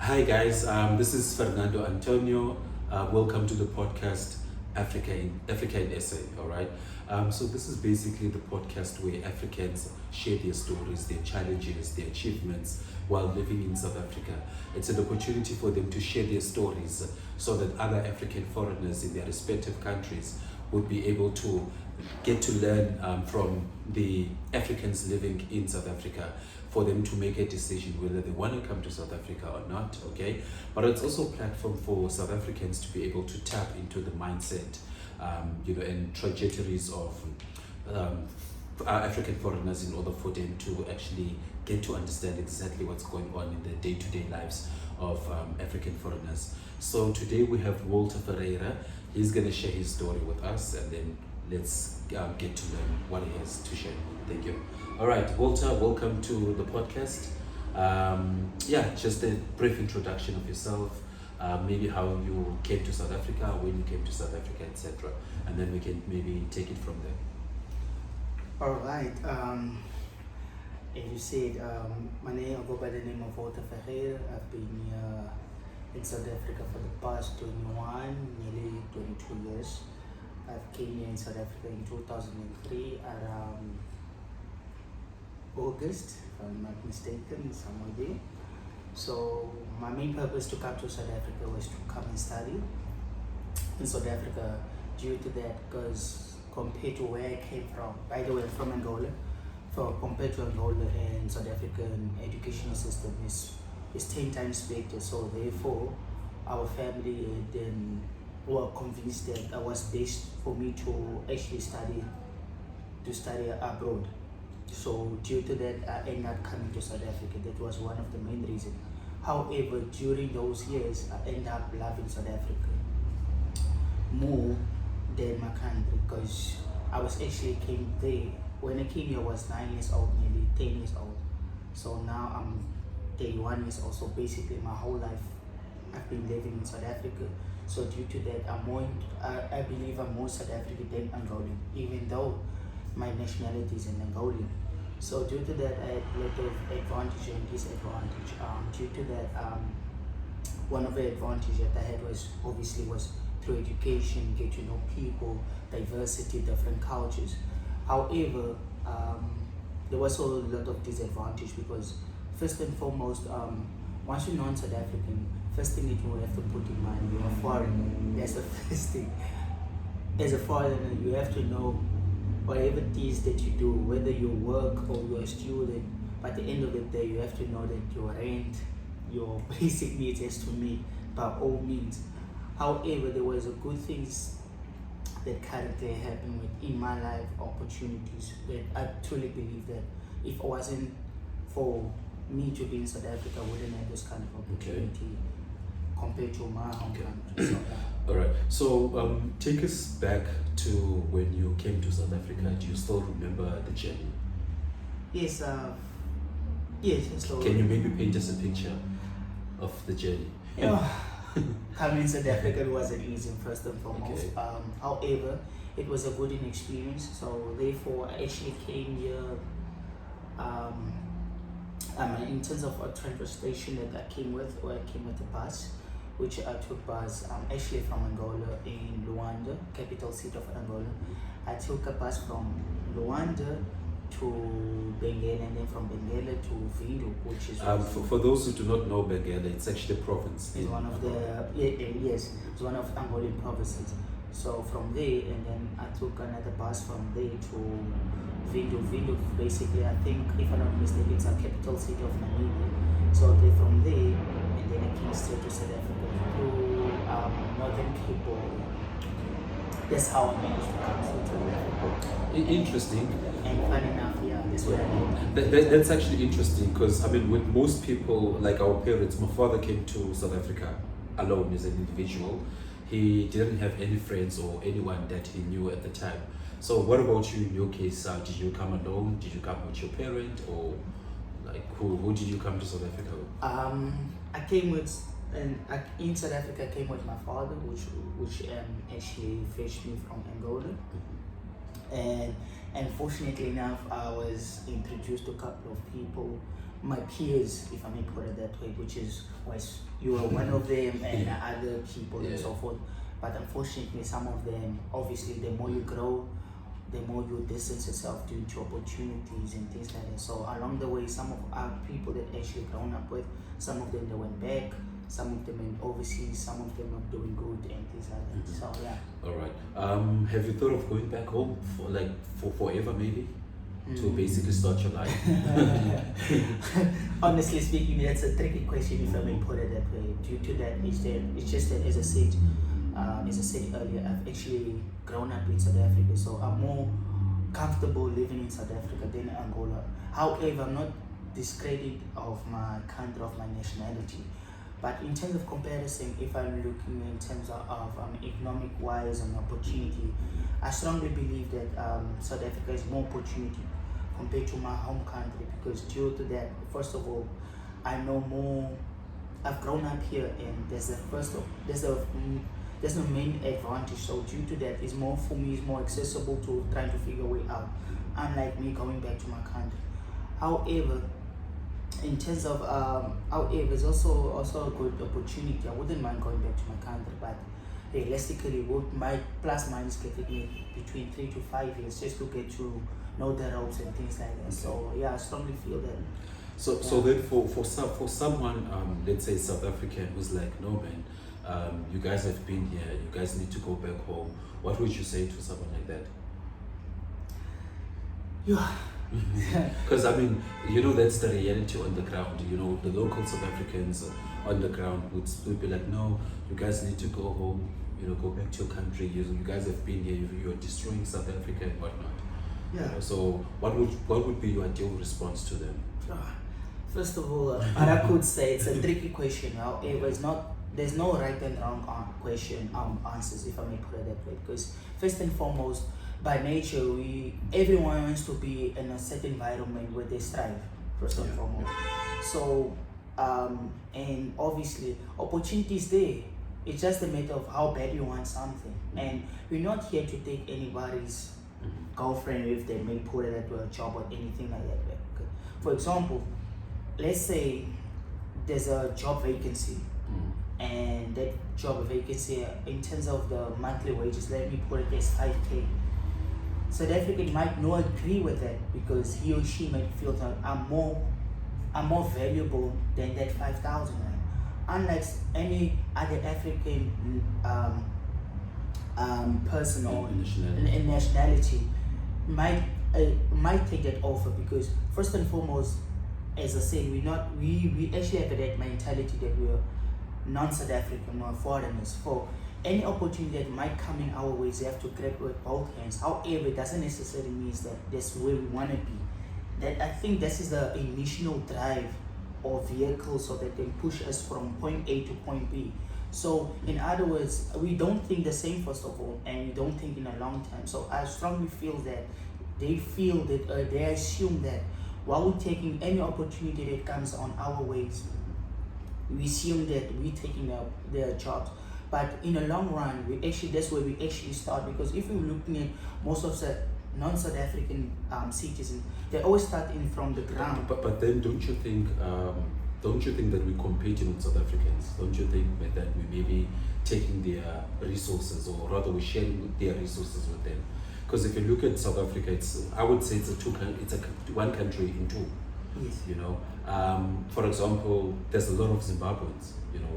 Hi guys, this is Fernando Antonio. Welcome to the podcast Africa in SA. All right. So this is basically the podcast where Africans share their stories, their challenges, their achievements while living in South Africa. It's an opportunity for them to share their stories so that other African foreigners in their respective countries would be able to get to learn from the Africans living in South Africa, for them to make a decision whether they want to come to South Africa or not, okay? But it's also a platform for South Africans to be able to tap into the mindset, and trajectories of African foreigners in order for them to actually get to understand exactly what's going on in the day-to-day lives of African foreigners. So today we have Walter Ferreira. He's going to share his story with us, and then let's get to learn what he has to share. Thank you. All right, Walter, welcome to the podcast. Just a brief introduction of yourself, maybe how you came to South Africa, when you came to South Africa, etc. And then we can maybe take it from there. All right. As you said, my name, I go by the name of Walter Ferreira. I've been in South Africa for the past 21, nearly 22 years. I came here in South Africa in 2003 around August, if I'm not mistaken, somewhere there. So my main purpose to come to South Africa was to come and study in South Africa due to that, because compared to where I came from, by the way, I'm from Angola, compared to Angola and South African educational system is 10 times better. So therefore, our family then were convinced that it was best for me to actually study abroad. So due to that, I ended up coming to South Africa. That was one of the main reasons. However, during those years, I ended up loving South Africa more than my country, because I was actually came there. When I came here, I was 9 years old, nearly 10 years old. So now I'm 31 years old. So basically, my whole life I've been living in South Africa. So due to that, I believe I'm more South African than Angolan, even though my nationality is an Angolan. So due to that, I had a lot of advantage and disadvantage. Due to that, one of the advantages that I had was through education, get to know people, diversity, different cultures. However, there was also a lot of disadvantage, because first and foremost, once you're non-South African, first thing that you have to put in mind, you're a foreigner. That's the first thing. As a foreigner, you have to know whatever it is that you do, whether you work or you're a student, by the end of the day, you have to know that your rent, your basic needs has to meet by all means. However, there was a good things that currently happened in my life, opportunities that I truly believe that if it wasn't for me to be in South Africa, I wouldn't have this kind of opportunity compared to my home country. So, All right. So take us back to when you came to South Africa. Do you still remember the journey? Yes. Yes. So can you maybe paint us a picture of the journey? Coming to South Africa wasn't easy, first and foremost. Okay. However, it was a good experience. So therefore, I actually came here. In terms of a train station that I came with, a bus, which I took bus actually from Angola in Luanda, capital city of Angola. I took a bus from Luanda to Benguela, and then from Benguela to Windhoek, which is for those who do not know Benguela, it's actually a province. It's one of it's one of Angolan provinces. So from there, and then I took another bus from there to Windhoek. Windhoek, basically, I think, if I'm not mistaken, it's a capital city of Namibia. So from there, and then I came straight to South Africa through Northern Cape. That's how I managed to come to South Africa. Interesting. And funny enough, that's what I did. That's actually interesting, because I mean, with most people, like our parents, my father came to South Africa alone as an individual. He didn't have any friends or anyone that he knew at the time. So what about you in your case? Did you come alone? Did you come with your parent, or like who did you come to South Africa with? I came with, in South Africa I came with my father, which actually fetched me from Angola. And fortunately enough, I was introduced to a couple of people, my peers, if I may put it that way, which is was you were one of them and other people and so forth. But unfortunately, some of them, obviously, the more you grow, the more you distance yourself due to opportunities and things like that. So along the way, some of our people that actually grown up with, some of them they went back, some of them went overseas, some of them are doing good and things like that. So yeah. All right. Have you thought of going back home for forever maybe? To basically start your life? Honestly speaking, that's a tricky question if I may put it that way. Due to that, it's just that as I said earlier, I've actually grown up in South Africa, so I'm more comfortable living in South Africa than Angola. However, I'm not discrediting of my country, of my nationality. But in terms of comparison, if I'm looking in terms of economic wise and opportunity, I strongly believe that South Africa is more opportunity compared to my home country, because due to that, first of all, I know more. I've grown up here, and there's no main advantage. So due to that, it's more for me. It's more accessible to trying to figure a way out. Unlike me going back to my country. However, in terms of however, it's also a good opportunity. I wouldn't mind going back to my country, but realistically, would my plus minus get me between 3 to 5 years just to get to know the ropes and things like that. So yeah, I strongly feel that. So then for someone, let's say South African, who's like, no man, you guys have been here, you guys need to go back home. What would you say to someone like that? Yeah. Because I mean, that's the reality on the ground. The local South Africans on the ground would be like, no, you guys need to go home. Go back to your country. You guys have been here. You're destroying South Africa and whatnot. Yeah. So what would be your ideal response to them? First of all, what I could say, it's a tricky question. However, there's no right and wrong question answers, if I may put it that way. Because first and foremost, by nature, everyone wants to be in a certain environment where they strive. First and foremost. So and obviously, opportunities there. It's just a matter of how bad you want something. And we're not here to take anybody's girlfriend if they may put it into a job or anything like that. Okay. For example, let's say there's a job vacancy, and that job vacancy, in terms of the monthly wages, let me put it as 5K. South African might not agree with that because he or she might feel that I'm more valuable than that 5,000. Right? Unlike any other African person or nationality might take that offer, because first and foremost, as I said, we actually have that mentality that we're non-South African or foreigners. For any opportunity that might come in our ways, we have to grab with both hands. However, it doesn't necessarily mean that that's where we want to be. That I think this is the initial drive or vehicle so that they push us from point A to point B. So in other words, we don't think the same, first of all, and we don't think in a long time. So I strongly feel that they feel that they assume that while we're taking any opportunity that comes on our ways, we assume that we're taking their jobs. But in the long run, that's where we actually start, because if we're looking at most of the non-South African citizens, they always start in from the ground. But then don't you think that we're competing with South Africans? Don't you think that we may be taking their resources, or rather we're sharing their resources with them? Because if you look at South Africa, I would say it's one country in two. Yes. For example, there's a lot of Zimbabweans,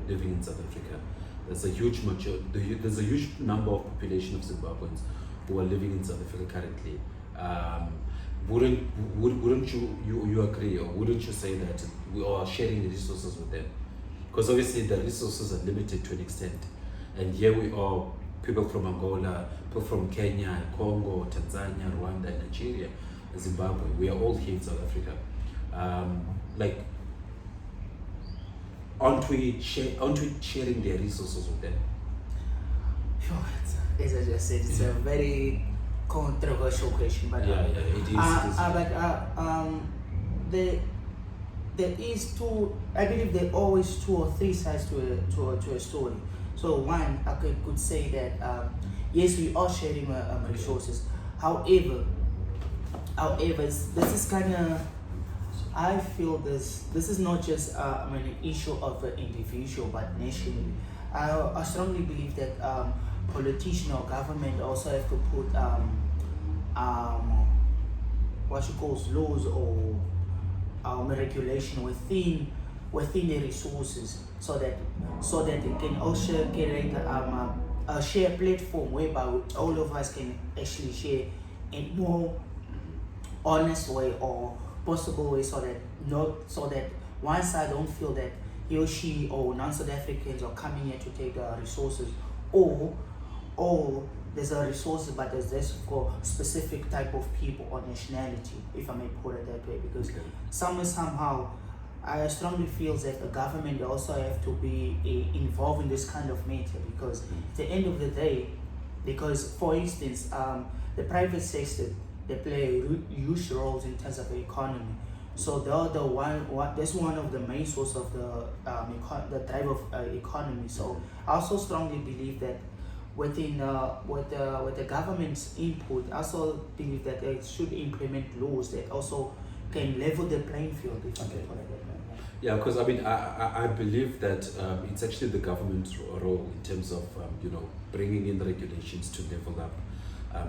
living in South Africa. There's a huge number of population of Zimbabweans who are living in South Africa currently. Wouldn't you agree, or wouldn't you say that we are sharing the resources with them? Because obviously the resources are limited to an extent, and here we are, people from Angola, people from Kenya, Congo, Tanzania, Rwanda, Nigeria, Zimbabwe. We are all here in South Africa. Aren't we sharing their resources with them? Sure. As I just said, it's a very controversial question, but it is. There is two. I believe there are always 2 or 3 sides to a story. So one, I could say that yes, we are sharing resources. However, this is kind of, I feel this is not just an issue of an individual, but nationally. I strongly believe that politicians or government also have to put what you call laws or regulation within the resources, so that they can also create a share platform whereby all of us can actually share in more honest way or possible way, so that one side don't feel that he or she or non-South Africans are coming here to take resources, or there's a resources but there's this for specific type of people or nationality, if I may put it that way, because somehow I strongly feel that the government also have to be involved in this kind of matter, because at the end of the day, because for instance, the private sector, they play huge roles in terms of the economy. So that's one of the main source of the drive of economy. So I also strongly believe that with the government's input, I also believe that they should implement laws that also can level the playing field, if I can put it that way. Yeah, because I mean, I believe that it's actually the government's role in terms of bringing in regulations to level up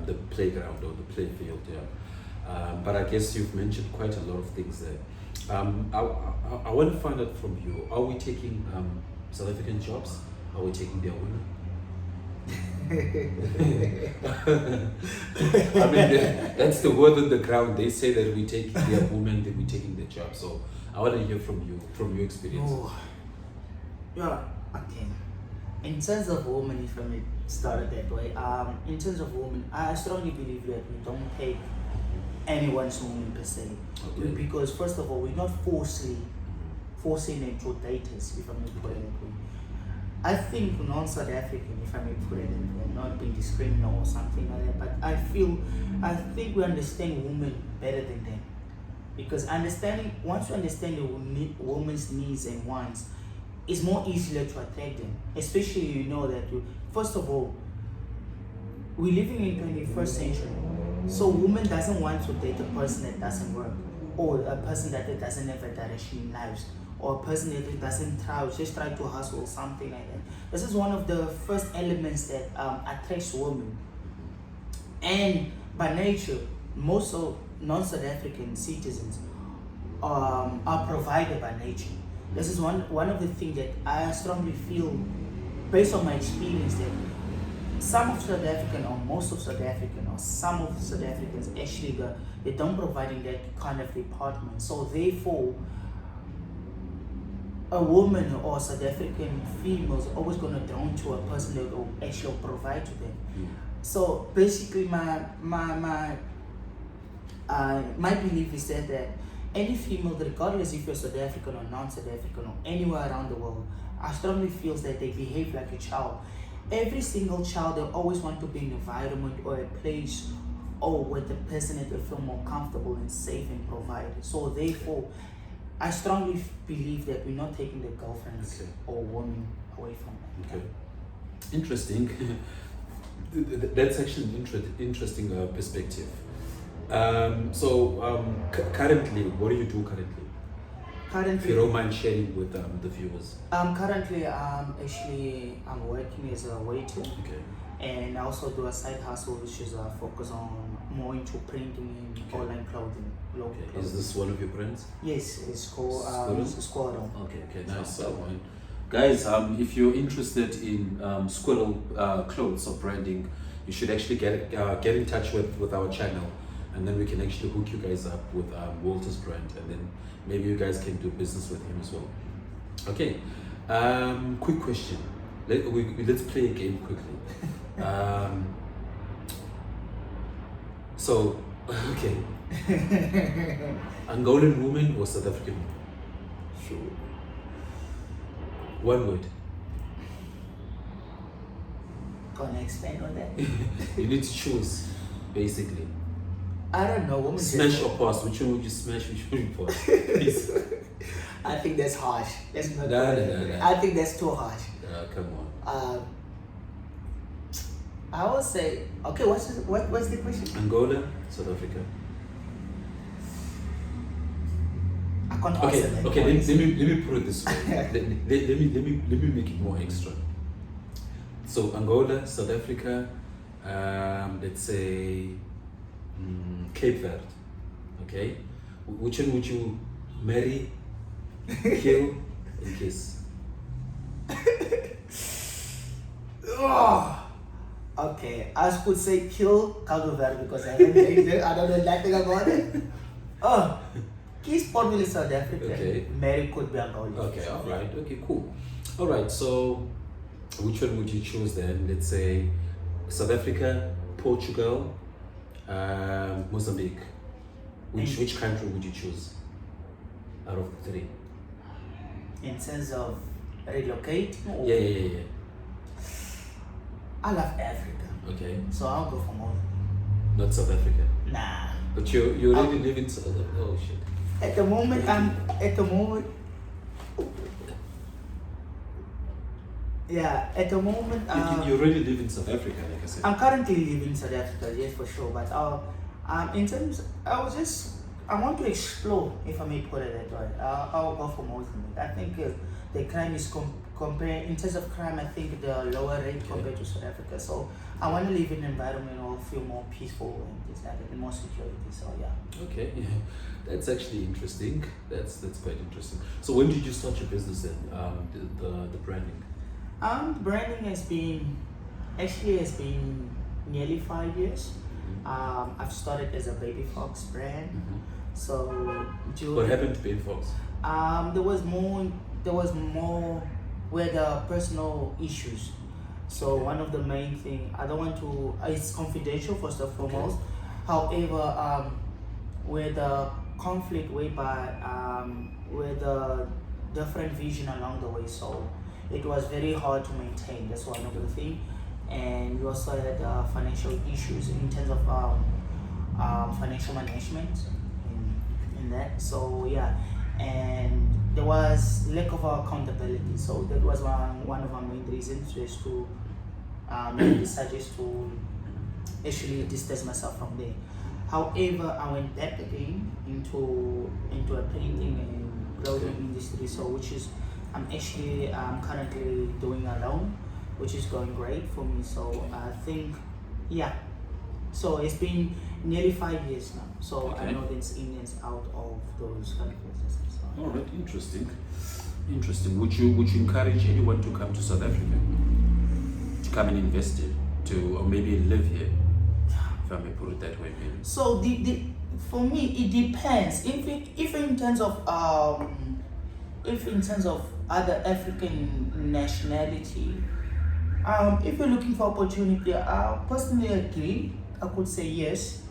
the playground or the play field. Yeah, but I guess you've mentioned quite a lot of things there. I want to find out from you: are we taking South African jobs? Are we taking their women? I mean, that's the word on the ground. They say that we take their women, that we taking their job. So I want to hear from you, from your experience. Yeah, okay. In terms of women, if I may start it that way, in terms of women, I strongly believe that we don't take anyone's woman per se. Okay. Because first of all, we're not forcing them to date us, if I may put it that way. I think non-South African, if I may put it that way, not being discriminated or something like that, but I think we understand women better than them. Because once you understand the woman's needs and wants, it's more easier to attack them. Especially that first of all, we're living in 21st century. So woman doesn't want to date a person that doesn't work, or a person that doesn't have a direction in life, or a person that doesn't just try to hustle or something like that. This is one of the first elements that attracts women. And by nature, most of non-South African citizens are provided by nature. This is one of the things that I strongly feel, based on my experience, that some of South African, or most of South African, or some of South Africans actually they don't provide in that kind of department. So therefore, a woman or South African females are always going to drawn to a person that will actually provide to them. So basically, my belief is that any female, regardless if you're South African or non-South African or anywhere around the world, I strongly feel that they behave like a child. Every single child, they always want to be in an environment or a place or with the person that they feel more comfortable and safe and provided. So therefore, I strongly believe that we're not taking the girlfriends or women away from them. Okay. Interesting. That's actually an interesting perspective. Currently, what do you do currently? If you don't mind sharing with the viewers. Currently, I'm working as a waiter. Okay. And I also do a side hustle, which is focus on more into printing and online clothing. Okay. Is this one of your brands? Yes, it's called Squirrel. Okay, nice. Guys, if you're interested in Squirrel clothes or branding, you should actually get in touch with our channel, and then we can actually hook you guys up with Walter's brand, and then maybe you guys can do business with him as well. Okay, quick question. Let's play a game quickly. Okay. Angolan woman or South African woman? Sure. One word. Can I expand on that? You need to choose, basically. I don't know. Woman smash or pass? Which one would you smash? Which one would you pass? Please. I think that's harsh. That's not. No. I think that's too harsh. Come on. I would say, okay, what's the question? Angola, South Africa. I can't answer Okay, that. okay. Let me put it this way. let me make it more extra. So Angola, South Africa, let's say Cape Verde. Okay, which one would you marry, kill, and kiss? Oh, okay, I could say kill Cabo Verde because I don't know nothing about it. Oh, kiss probably South Africa. Okay. Marry could be Angola. Okay, all right. Okay, cool. All right. So, which one would you choose then? Let's say South Africa, Portugal, Mozambique. Which country would you choose out of the three? In terms of relocate? Or Yeah. I love Africa. Okay. So I'll go for more. Not South Africa. Nah. But you already live in South Africa. Oh shit. At the moment, yeah, at the moment, You already live in South Africa, like I said. I'm currently living in South Africa, yes, for sure. But in terms, I want to explore, if I may put it that way. I'll go for Mozambique. I think the crime is compared in terms of crime. I think the lower rate compared to South Africa. So I want to live in an environment where I feel more peaceful and things like that, and more security. So yeah. Okay, yeah. That's actually interesting. That's quite interesting. So when did you start your business then? The branding. Branding has been nearly 5 years. I've started as a Baby Fox brand. So What happened to Baby Fox? there was more with the personal issues. So one of the main thing, I don't want to, it's confidential first and foremost. However, with the conflict whereby with the different vision along the way, so it was very hard to maintain. That's one of the thing, and we also had financial issues in terms of financial management in that. So yeah, and there was lack of accountability. So that was one of our main reasons, just to decided to actually distance myself from there. However, I went back again into a painting and clothing industry. So which is I'm actually currently doing alone, which is going great for me. So I think, yeah. So it's been nearly 5 years now. So I know there's Indians out of those kind of businesses. So. All right, interesting. Would you encourage anyone to come to South Africa, to come and invest here, or maybe live here, if I may put it that way, maybe? So for me it depends. If in terms of other African nationality, if you're looking for opportunity, I personally agree. I could say yes,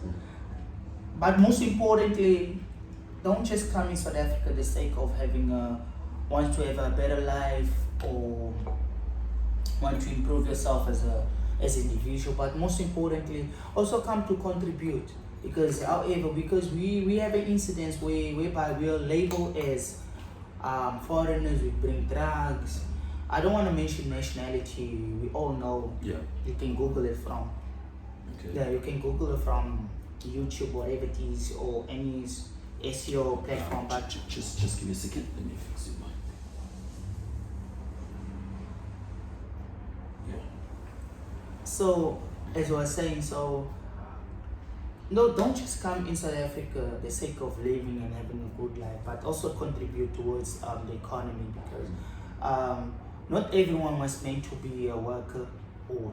but most importantly, don't just come in South Africa for the sake of want to have a better life or want to improve yourself as an individual. But most importantly, also come to contribute, because we have an incidence whereby we are labeled as foreigners. We bring drugs. I don't want to mention nationality. We all know. Yeah. You can Google it from. Okay. Yeah, you can Google it from YouTube, whatever it is, or any SEO platform. But just give me a second. Let me fix it. Yeah. so, as I was saying, no, don't just come in South Africa for the sake of living and having a good life, but also contribute towards the economy, because not everyone was meant to be a worker or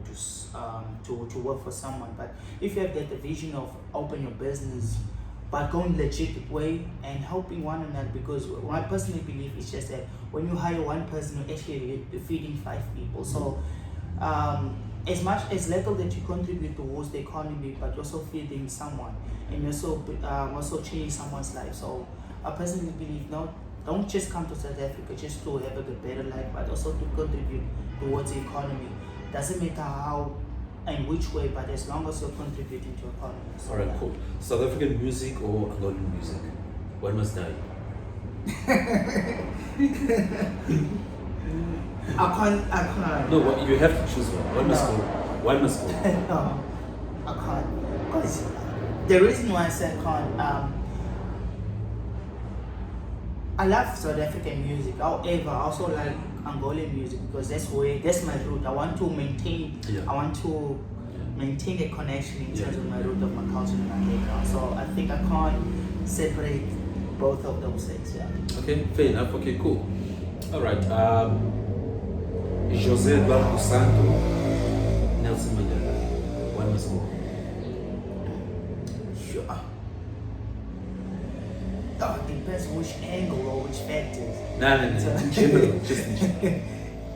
to work for someone. But if you have that vision of open your business, but going legit way and helping one another, because what I personally believe is just that when you hire one person, you're actually feeding 5 people. So as much as little that you contribute towards the economy, but you're also feeding someone, and you're also changing someone's life. So I personally believe, don't just come to South Africa just to have a better life, but also to contribute towards the economy. Doesn't matter how and which way, but as long as you're contributing to economy. So, all right, cool. South African music or Angolan music? One must die. I can't. No, you have to choose one. One must go. One must go. No, I can't. Because the reason why I said can't, I love South African music. However, I also like Angolan music because that's my root. I want to maintain. Yeah. I want to maintain a connection in terms of my root of my culture and my background. So I think I can't separate both of those things. Yeah. Okay, fair enough. Okay, cool. All right. José Eduardo Santo, Nelson Mandela. One must go. Sure. Oh, it depends which angle or which factors. No. In general, just in general.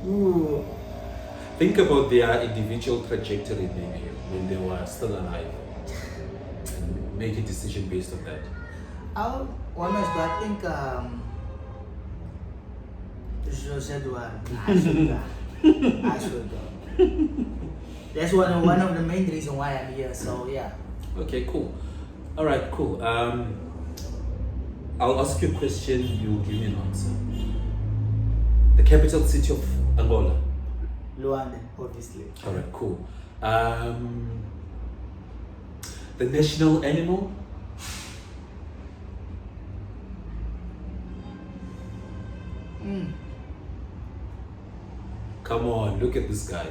Ooh. Think about their individual trajectory maybe when they were still alive and make a decision based on that. I think José Eduardo. I should go. That's one of the main reasons why I'm here. So yeah. Okay, cool. All right, cool. I'll ask you a question. You'll give me an answer. The capital city of Angola. Luanda, obviously. All right, cool. The national animal. Come on, look at this guy.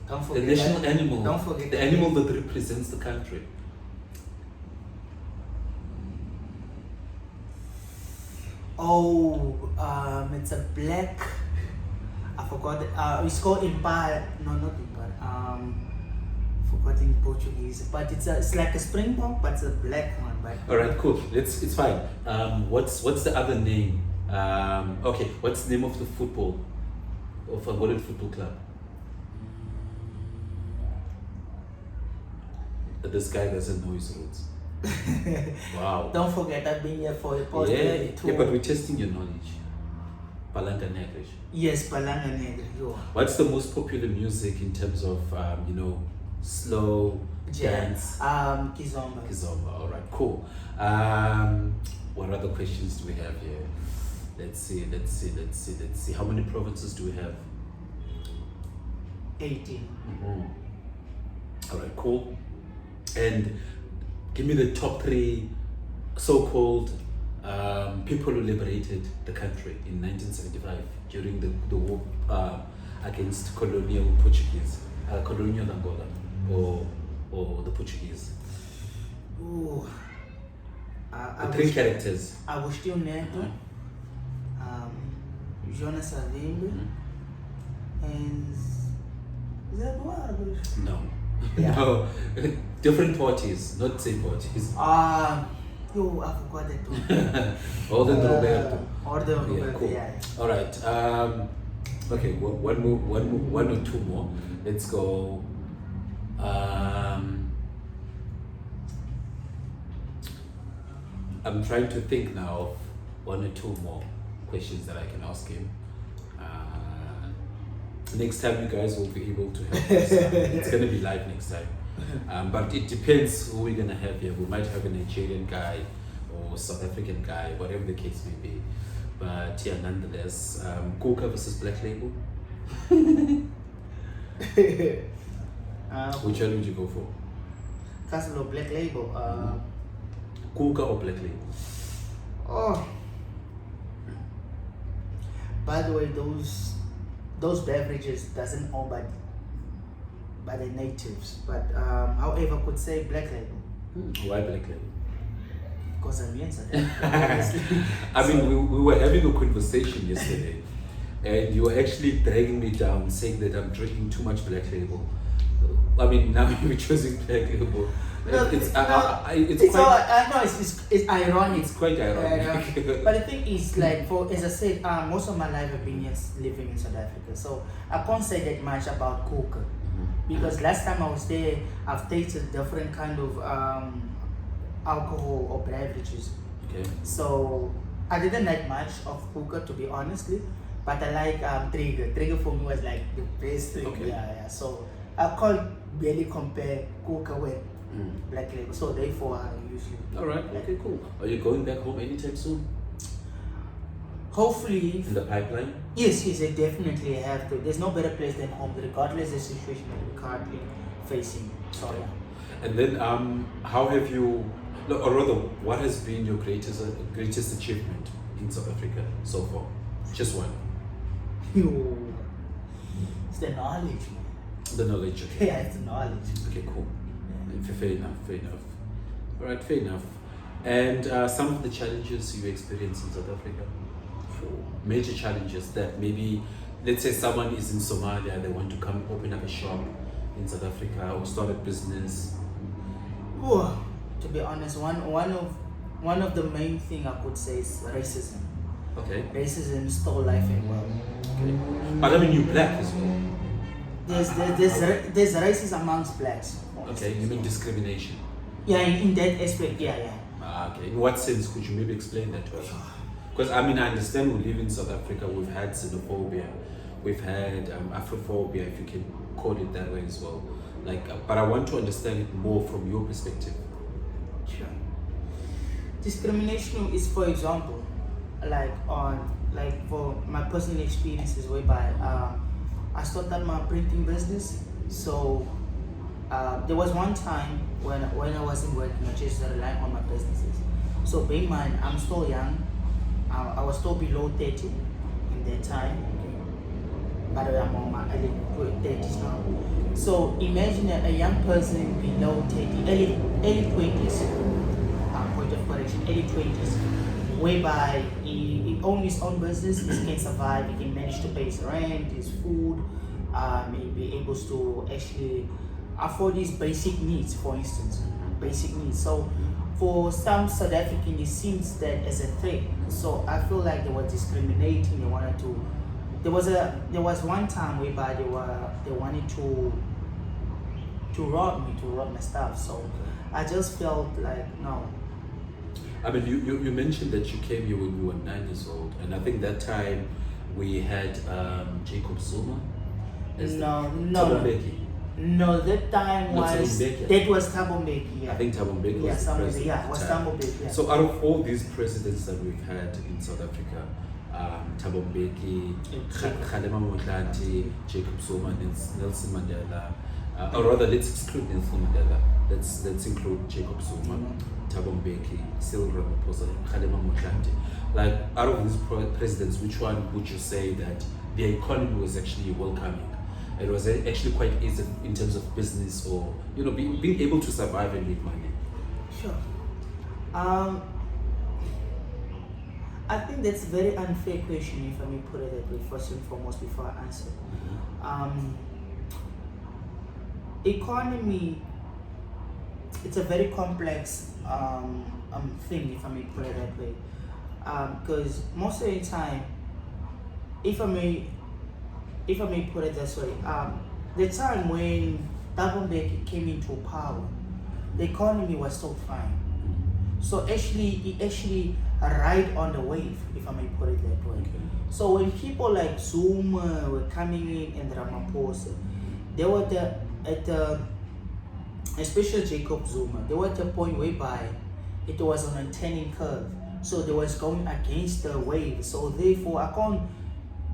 Don't The forget national that. animal. Don't forget the that. animal that represents the country. Oh, it's a black. I forgot. It's called impala. No, not impala. Forgot in Portuguese, but it's like a springbok, but it's a black one. But All right, cool. It's fine. What's the other name? Okay, what's the name of the football of Angolan football club? This guy doesn't know his roots. Wow. don't forget I've been here for a post Yeah, but we're testing your knowledge. Palanga Negrish. Yes, Palanga Negra. Yo. What's the most popular music in terms of slow dance? Kizomba. Kizomba. All right, cool. What other questions do we have here? Let's see. How many provinces do we have? 18. All right, cool. And give me the top 3 so-called people who liberated the country in 1975 during the war against colonial Portuguese, colonial Angola, or the Portuguese. Ooh. The 3 characters. Agostinho Neto, Jonas Savimbi, and is that one? No. Yeah. No. Different parties, not same parties. Yo, I forgot that one. Orden Roberto. Orden Yeah, Roberto, cool. yeah. All right. Okay. One or two more. Let's go. I'm trying to think now of 1 or 2 more questions that I can ask him. Next time you guys will be able to help us. It's going to be live next time. But it depends who we're going to have here. We might have a Nigerian guy or South African guy, whatever the case may be. But yeah, nonetheless, Kuka versus Black Label. Which one would you go for? Castle of Black Label. Kuka or Black Label? Oh. By the way, those beverages doesn't own by the natives, but however, could say Black Label. Why Black Label? Because I'm obviously. I mean, we were having a conversation yesterday, and you were actually dragging me down, saying that I'm drinking too much Black Label. I mean, now you're choosing Black Label. It's ironic. It's quite ironic. But the thing is, like, as I said, most of my life I've been living in South Africa, so I can't say that much about Coca. Because last time I was there, I've tasted different kind of alcohol or beverages. Okay. So I didn't like much of Coca, to be honestly, but I like Trigger. Trigger for me was like the best thing. Okay. Yeah. So I can't really compare Coca with Black Label. So therefore, I usually. All right. Okay. Cool. Are you going back home anytime soon? hopefully, in the pipeline? yes, they definitely have to. There's no better place than home, regardless of the situation that we're currently facing. So yeah. And then, how have you, no, or rather, what has been your greatest achievement in South Africa so far? Just one. It's the knowledge. The knowledge. Okay. Yeah, it's the knowledge. Okay, cool. Yeah. Fair enough. All right, fair enough. And some of the challenges you experience in South Africa? Major challenges that maybe, let's say someone is in Somalia, they want to come open up a shop in South Africa or start a business. Whew. To be honest, one of the main thing I could say is racism. Okay. Racism stole life and well. Okay. But I mean, you're black as well. There's racism amongst blacks. Okay, you mean discrimination? Yeah, in that aspect, yeah. Okay. In what sense could you maybe explain that to us? Because I mean, I understand we live in South Africa. We've had xenophobia, we've had Afrophobia, if you can call it that way as well. But I want to understand it more from your perspective. Sure. Discrimination is, for example, for my personal experiences, whereby I started my printing business. So there was one time when I wasn't working, I just relying on my businesses. So bear in mind, I'm still young. I was still below 30 in that time. By the way, I'm on my early 30s now. So imagine a young person below 30, early 20s, point of correction, early 20s, whereby he owns his own business, he can survive, he can manage to pay his rent, his food, he be able to actually afford his basic needs, for instance, basic needs. So for some South Africans, it seems that as a threat. So I feel like they were discriminating. They wanted to. There was one time whereby they wanted to rob my stuff. So I just felt like no. I mean, you mentioned that you came here when you were 9 years old, and I think that time we had Jacob Zuma. No, that time was Thabo Mbeki. Yeah. I think Thabo Mbeki was the president. Yeah, was Thabo Mbeki. Yeah. So out of all these presidents that we've had in South Africa, Thabo Mbeki, Chidima, Jacob Zuma, Nelson Mandela, or rather, let's exclude Nelson Mandela. Let's include Jacob Zuma, Thabo Mbeki, Cyril Ramaphosa, Chidima Motlanthe. Like out of these presidents, which one would you say that the economy was actually welcoming? It was actually quite easy in terms of business, or being able to survive and make money. Sure. I think that's a very unfair question, if I may put it that way, first and foremost, before I answer. Economy, it's a very complex thing, if I may put it that way. Because most of the time, if I may put it this way, the time when Thabo Mbeki came into power, the economy was still fine. So he ride on the wave, if I may put it that way. Okay. So when people like Zuma were coming in and Ramaphosa, they were especially Jacob Zuma, they were at a point whereby it was on a turning curve. So they was going against the wave. So therefore, I can't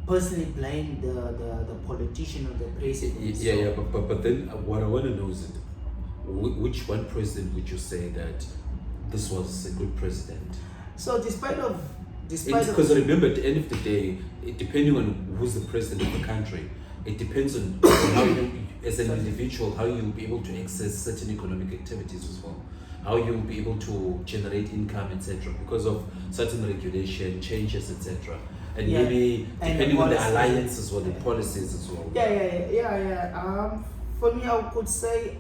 personally blame the politician or the president. But then what I want to know is which one president would you say that this was a good president? So because remember, at the end of the day, depending on who's the president of the country, it depends on how you, as an individual, how you'll be able to access certain economic activities as well, how you'll be able to generate income, etc., because of certain regulation changes, etc. And maybe depending on the alliance as well, the policies as well. For me, I could say,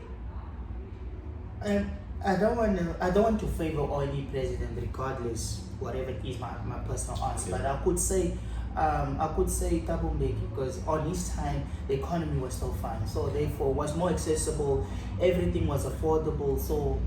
I don't want to favor any president, regardless whatever it is my personal answer. But I could say Thabo Mbeki, because on his time the economy was still fine, so therefore it was more accessible, everything was affordable, so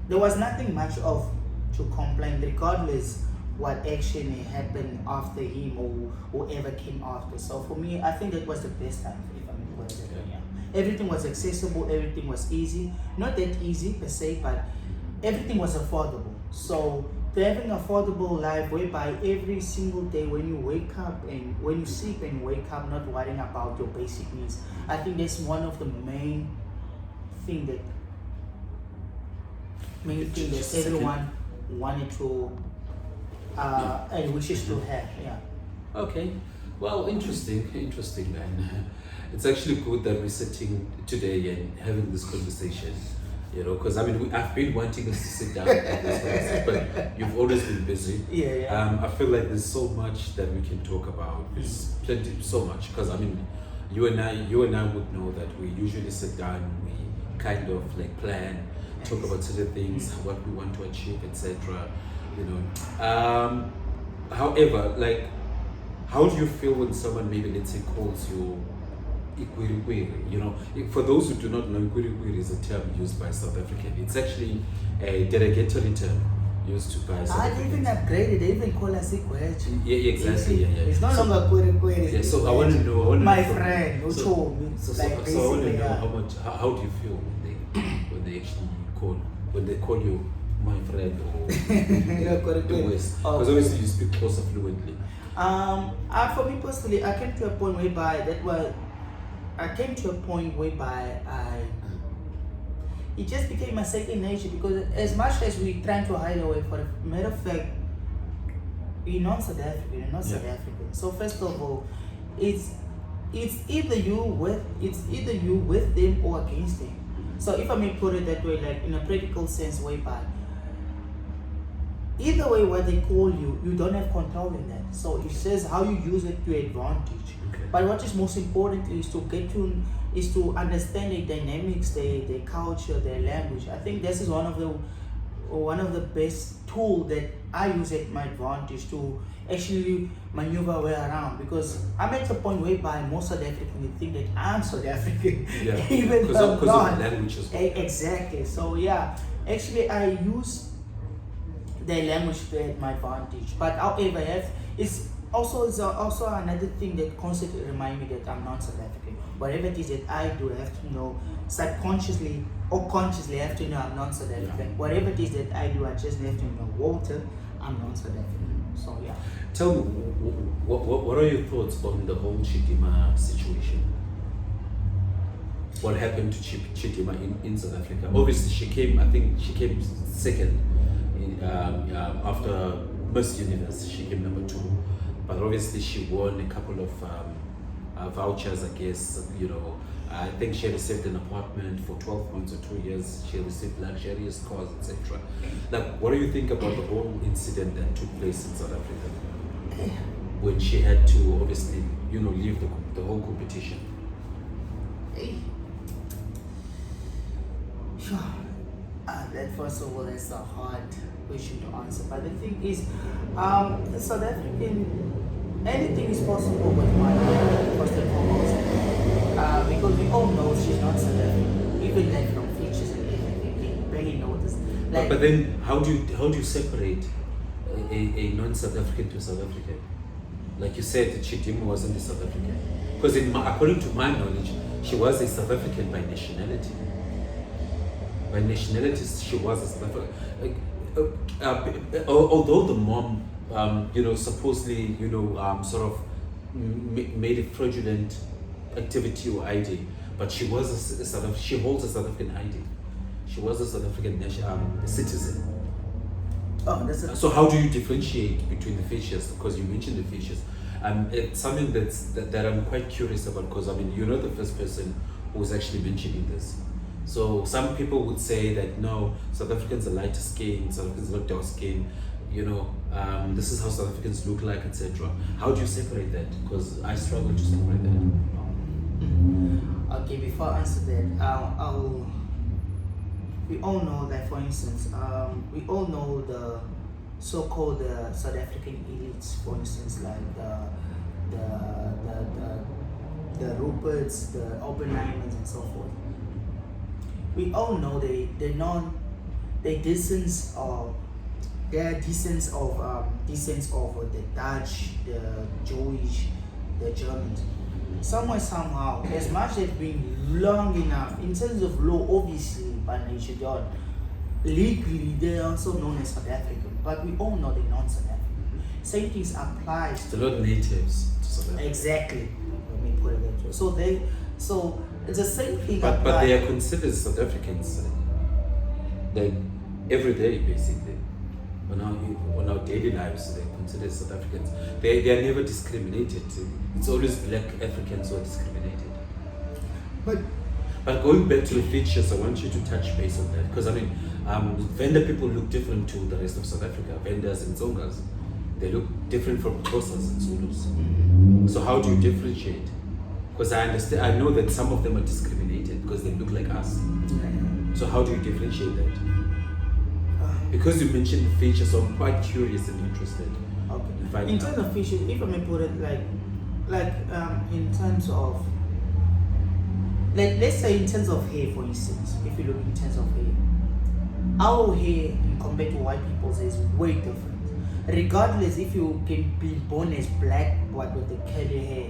there was nothing much of to complain, regardless what action happened after him or whoever came after. So for me, I think that was the best time, if I may put it that way. Everything was accessible, everything was easy. Not that easy per se, but everything was affordable. So to having affordable life whereby every single day when you wake up and when you sleep and wake up not worrying about your basic needs. I think that's one of the main thing that everyone wanted to and wishes to have. Yeah. Okay. Well, interesting, man. It's actually good that we're sitting today and having this conversation. You know, because I mean, I've been wanting us to sit down and this, but you've always been busy. Yeah. I feel like there's so much that we can talk about. There's plenty, so much. Because I mean, you and I would know that we usually sit down, we kind of like plan, talk about certain things, what we want to achieve, etc. You know. However, like, how do you feel when someone maybe, let's say, calls you Ikwirikwiri? You know, for those who do not know, Ikwirikwiri is a term used by South African. It's actually a derogatory term used by South Africans. They even upgraded, they even call us Ikwechi. Yeah, exactly. Yeah. It's no longer Kwiri. Yeah, so I want to know. My friend, so I want to know how do you feel when they actually call you my friend or the West? Because obviously you speak Xhosa fluently. For me personally, I came to a point whereby it just became a second nature, because as much as we trying to hide away, for the matter of fact, we're not South African, you're not South African. So first of all, it's either you with them or against them. So if I may put it that way, like in a practical sense, whereby either way what they call you, you don't have control in that. So it says how you use it to advantage. Okay. But what is most important is to understand their dynamics, their culture, their language. I think this is one of the best tool that I use at my advantage to actually maneuver way around, because I'm at a point whereby most South Africans think that I'm South African. Yeah. Even because of the language as well. Exactly. So yeah, actually I use their language at my advantage. But however, it's also another thing that constantly reminds me that I'm not South African. Whatever it is that I do, I have to know subconsciously or consciously. I have to know I'm not South African. Yeah. Whatever it is that I do, I just have to know, Walter, I'm not South African. So yeah. Tell me, what are your thoughts on the whole Chidima situation? What happened to Chidima in South Africa? Obviously, she came second after Miss Universe. She came number 2, but obviously she won a couple of vouchers, I guess. You know, I think she received an apartment for 12 months or 2 years. She received luxurious cars, etc. Like, what do you think about the whole incident that took place in South Africa when she had to obviously, you know, leave the whole competition? That first of all, that's a hard question to answer. But the thing is, South African, anything is possible with money, first and foremost. Because we all know she's not South African, even like from features and everything, you barely notice. Like, but then, how do you separate a non-South African to South African? Like you said, Chidima wasn't a South African, because according to my knowledge, she was a South African by nationality. By nationality, she was a South African. Although the mom, you know, supposedly, you know, sort of made a fraudulent activity or ID, but she was she holds a South African ID. She was a South African citizen. Oh, so how do you differentiate between the features? Because you mentioned the features. It's something that I'm quite curious about, because I mean, you're not the first person who's actually mentioning this. So some people would say that no, South Africans are lighter skin, South Africans are not dark skin, you know, this is how South Africans look like, etc. How do you separate that? Because I struggle to separate that. Okay, before I answer that, we all know that, for instance, we all know the so-called South African elites, for instance, like the Ruperts, the Oppenheimers, and so forth. We all know their descents of the Dutch, the Jewish, the Germans. Somewhere, somehow, as much as being long enough in terms of law, obviously by nature, God, legally they're also known as South African, but we all know they're not South African. Same things applies They're not natives to South Africa. exactly. Let me put it that way. So it's the same thing. But they are considered South Africans, like every day basically. On our daily lives, they're considered South Africans. They are never discriminated. It's always black Africans who are discriminated. But going back to the features, I want you to touch base on that, because Venda people look different to the rest of South Africa. Vendas and Zongas, they look different from Xhosas and Zulus. So how do you differentiate? Because I know that some of them are discriminated because they look like us. So how do you differentiate that? Because you mentioned the features, so I'm quite curious and interested. Okay. In terms of features, if I may put it like in terms of, let's say in terms of hair, for instance, if you look in terms of hair, our hair compared to white people's is way different. Regardless if you can be born as black but with the curly hair,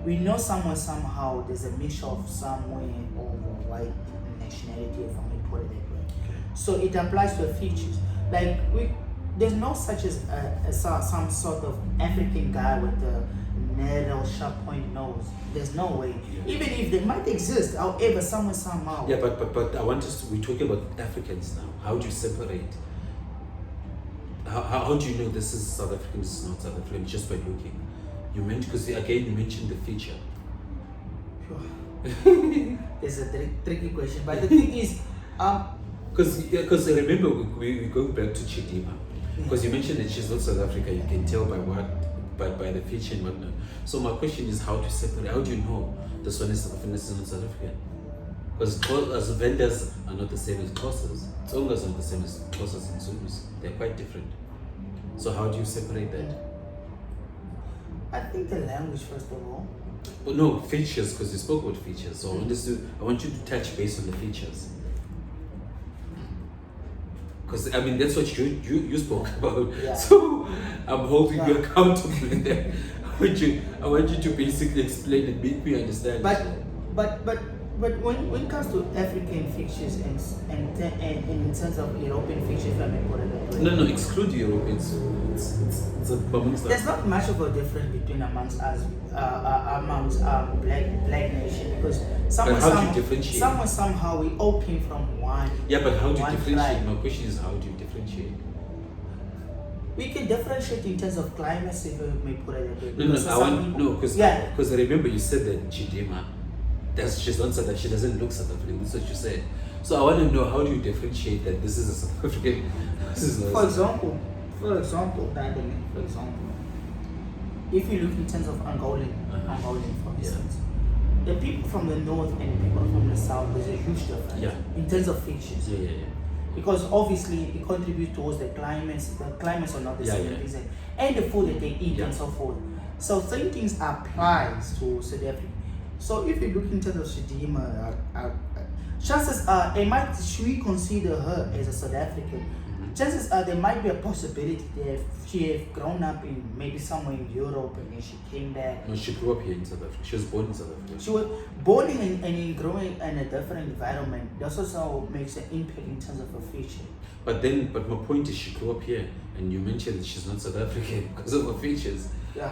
we know somehow there's a mixture of somewhere of white nationality, if I may put it that way. So it applies to the features. Like there's no such as some sort of African guy with a narrow, sharp point nose. There's no way. Even if they might exist, however, somehow. Yeah, but I want us to. We're talking about Africans now. How do you separate? How do you know this is South African, this is not South African, just by looking? You mentioned the feature. It's a tricky question, but the thing is, because remember we go back to Chidima, because you mentioned that she's not South African. You can tell by the feature and whatnot. So my question is, how to separate? How do you know this one is South African, this is not South African? Because vendors are not the same as Xhosas. Tsongas are not the same as Xhosas and Zulus. They're quite different. So how do you separate that? I think the language, first of all. But no, features, because you spoke about features. So I want you to touch base on the features. Because that's what you spoke about. Yeah. So I'm holding you accountable in that. I want you to basically explain and make me understand. But when it comes to African features and in terms of European features, if I may put it that way. No, exclude Europeans. It's amongst there's not much of a difference between amongst us, black nation, because somehow we all came from one. Yeah, but how do you differentiate? Tribe. My question is, how do you differentiate? We can differentiate in terms of climate, if I may put it that way. Because I remember you said that Chidima, she's not South African, she doesn't look South African. That's what you said. So I want to know, how do you differentiate that this is a South African? For example, if you look in terms of Angolan, for instance, the people from the north and the people from the south, there's a huge difference in terms of features. Because obviously it contributes towards the climates. The climates are not the same, and the food that they eat and so forth. So same things applies to South Africa. So if you look in terms of Chidima, chances are should we consider her as a South African? Chances are there might be a possibility that she have grown up in maybe somewhere in Europe and then she came back. No, she grew up here in South Africa. She was born in South Africa. She was born and growing in a different environment. That also makes an impact in terms of her future. But my point is, she grew up here, and you mentioned that she's not South African because of her features. Yeah.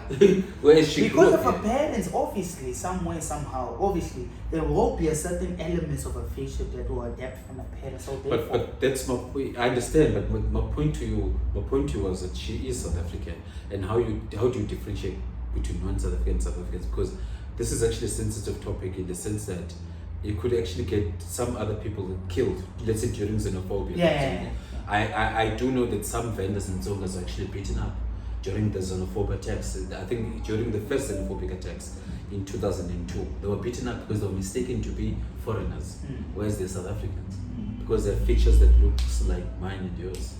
Where she because of her parents, obviously, somehow, obviously, there will be a certain elements of her feature that will adapt from her parents. So but that's my point. I understand, but my point to you was that she is South African, and how do you differentiate between non-South African and South Africans? Because this is actually a sensitive topic in the sense that you could actually get some other people killed, let's say during xenophobia. I do know that some vendors and zongas are actually beaten up during the xenophobic attacks. I think during the first xenophobic attacks in 2002, they were beaten up because they were mistaken to be foreigners, whereas they're South Africans, because they have features that looks like mine and yours.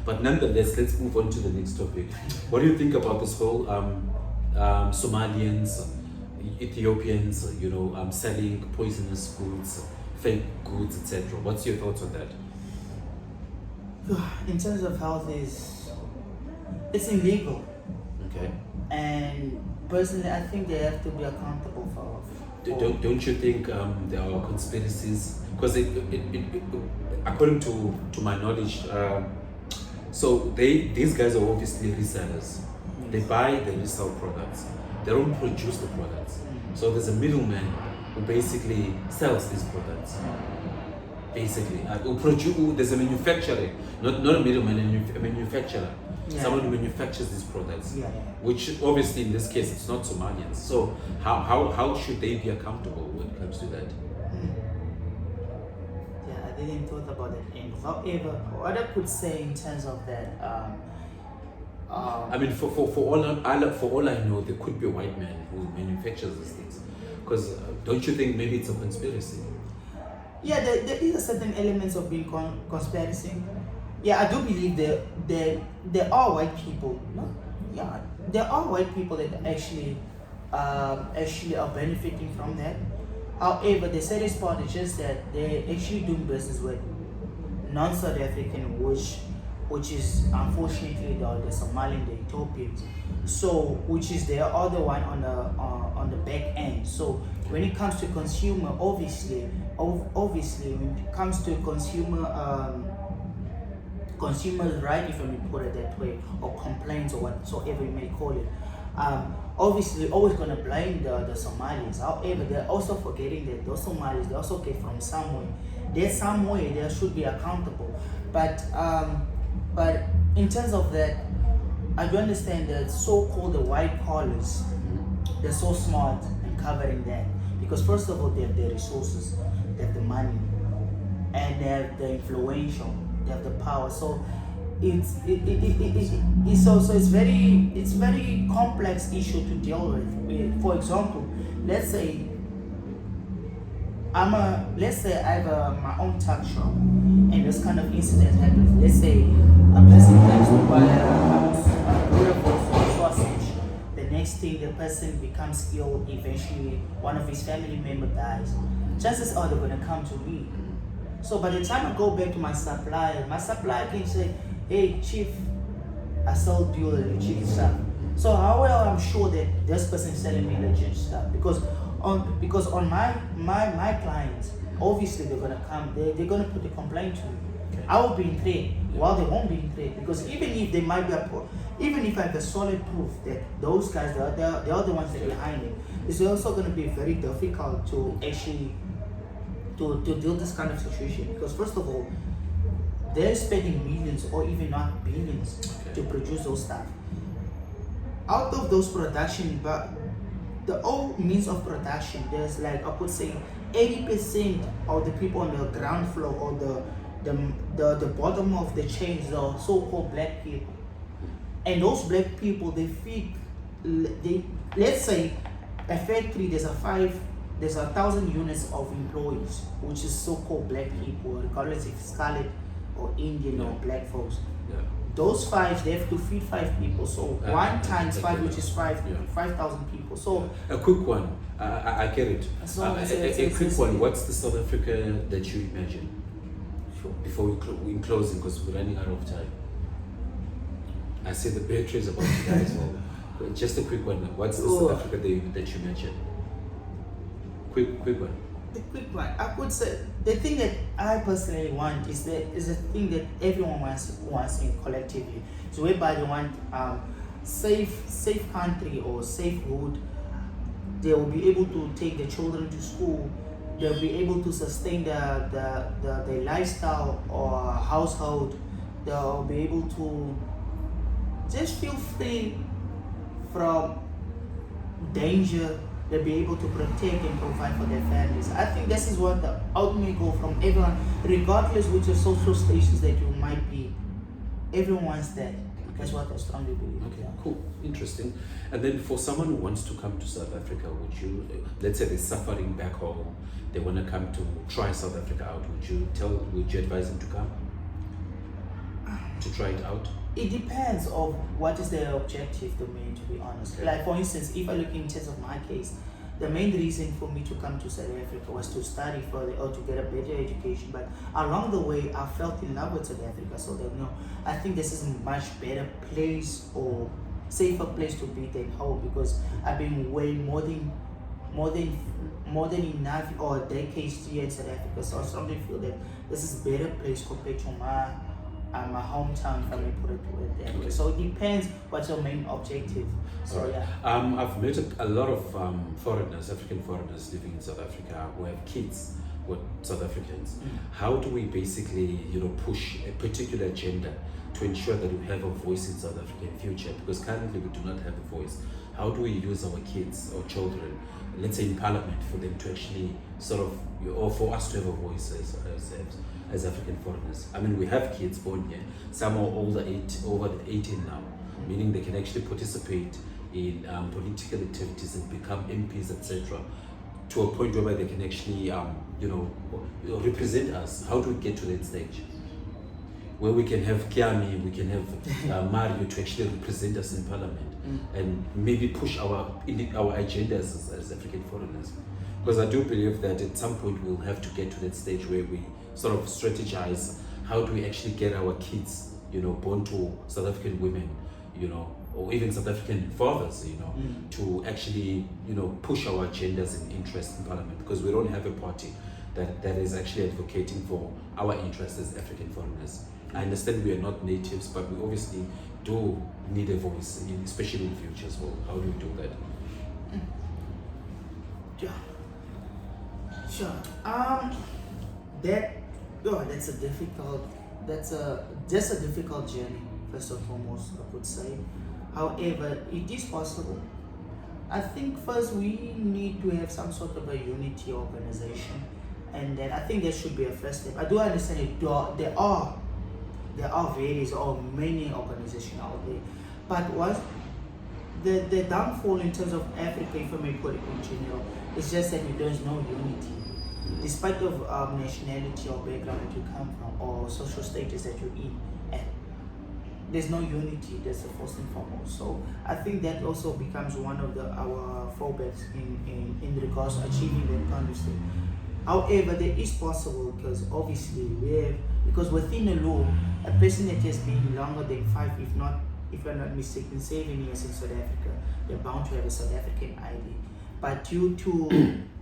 But nonetheless, let's move on to the next topic. What do you think about this whole Somalians, Ethiopians, selling poisonous goods, fake goods, etc.? What's your thoughts on that? In terms of health, it's illegal. Okay. And personally, I think they have to be accountable Don't you think there are conspiracies? Because according to my knowledge, so these guys are obviously resellers. They buy, they resell products. They don't produce the products. So there's a middleman who basically sells these products. Basically, there's a manufacturer, not a middleman, a manufacturer. Yeah. Someone who manufactures these products. Yeah. Which obviously in this case it's not Somalians. So how should they be accountable when it comes to that? Yeah, I didn't thought about that angle. However, what I could say in terms of that, I mean, for all I know, there could be a white man who manufactures these things. Because don't you think maybe it's a conspiracy? yeah, there is a certain elements of being conspiracy. Yeah, I do believe there are white people. No, yeah, there are white people that actually are benefiting from that. However, the saddest part is just that they're actually doing business with non-South African, which is unfortunately the Somalian, the Ethiopians. So, which is the other one on the back end. So, when it comes to consumer, obviously, when it comes to consumer right, if I may put it that way, or complaints or whatsoever you may call it, obviously always gonna blame the Somalis. However, they're also forgetting that those Somalis, they also came from somewhere. There's some way they should be accountable. But in terms of that, I do understand that so-called the white collars, they're so smart in covering that. Because first of all, they have the resources, they have the money, and they have the influential, they have the power. So it's also it's very complex issue to deal with. For example, let's say I have my own tuck shop, and this kind of incident happens. Let's say a person comes to buy a beautiful sausage. The next thing, the person becomes ill. Eventually, one of his family member dies. Chances are they're gonna come to me. So by the time I go back to my supplier can say, "Hey, chief, I sold you legit stuff." So how well I'm sure that this person is selling me legit stuff? Because on my clients, obviously they're gonna come, they're gonna put a complaint to me. Okay. I will be in trade, while they won't be in trade, because even if they might be even if I have a solid proof that those guys they are the ones that are behind it, it's also gonna be very difficult to actually to deal this kind of situation, because first of all, they're spending millions or even not billions to produce those stuff. Out of those production, but the old means of production, there's like, I could say 80% of the people on the ground floor or the bottom of the chains, the so-called black people. And those black people, let's say a factory, there's 1,000 units of employees, which is so-called black people, regardless if it's scarlet or Indian or black folks. Yeah. Those five, they have to feed 5 people. So 1 times 5, which is 5,000 people. So a quick one. I get it. So a quick one. What's the South Africa that you imagine? Sure. Before we in closing, because we're running out of time. I see the battery is about to die as well. Just a quick one. What's the South Africa that you mentioned? Quick one. The quick one, I could say the thing that I personally want is a thing that everyone wants in collectively. So whereby they want safe country or safe hood. They will be able to take the children to school. They'll be able to sustain the lifestyle or household. They'll be able to just feel free from danger. They'll be able to protect and provide for their families. I think this is what the ultimate goal from everyone, regardless which of social stations that you might be. Everyone wants that. That's what I strongly believe. Okay, cool, interesting. And then for someone who wants to come to South Africa, would you, let's say they're suffering back home, they want to come to try South Africa out, would you advise them to come? To try it out? It depends on what is their objective domain, to be honest. Okay. Like for instance, if I look in terms of my case, the main reason for me to come to South Africa was to study further or to get a better education. But along the way, I fell in love with South Africa. So that I think this is a much better place or safer place to be than home, because I've been way more than more than enough or decades here in South Africa. So I strongly feel that this is a better place compared to my hometown, if I may put it that way. Okay. So it depends what's your main objective. So Alright. yeah. I've met a lot of foreigners, African foreigners living in South Africa who have kids with South Africans. How do we basically, push a particular agenda to ensure that we have a voice in South African future? Because currently we do not have a voice. How do we use our kids or children, let's say in parliament, for them to actually or for us to have a voice as African foreigners? I mean, we have kids born here. Some are over 18 now, meaning they can actually participate in political activities and become MPs, etc., to a point whereby they can actually, represent us. How do we get to that stage? Where we can have Kiami, we can have Mario to actually represent us in parliament and maybe push our agendas as African foreigners. Because I do believe that at some point we'll have to get to that stage where we sort of strategize how do we actually get our kids, born to South African women, or even South African fathers, to actually, push our agendas and interests in parliament, because we don't have a party that is actually advocating for our interests as African foreigners. I understand we are not natives, but we obviously do need a voice, especially in the future as well. How do we do that? Yeah. Sure. That's a difficult journey, first and foremost, I would say. However, it is possible. I think first we need to have some sort of a unity organization, and then I think that should be a first step. I do understand it. There are various or many organizations out there, but what the downfall in terms of Africa, if I may put it in general, is just that there's no unity, despite of nationality or background that you come from or social status that you're in. And there's no unity. That's the first and foremost. So I think that also becomes one of our fallbacks in regards to achieving that kind of thing. However, there is possible, because obviously because within the law, a person that has been longer than 5, if I'm not mistaken, 7 years in South Africa, they're bound to have a South African ID. But due to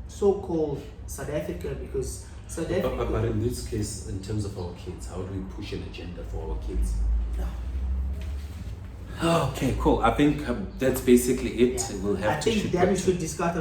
so-called South Africa, because South Africa... But in this case, in terms of our kids, how do we push an agenda for our kids? Okay, cool. I think that's basically it. Yeah. We'll have I think that we should discuss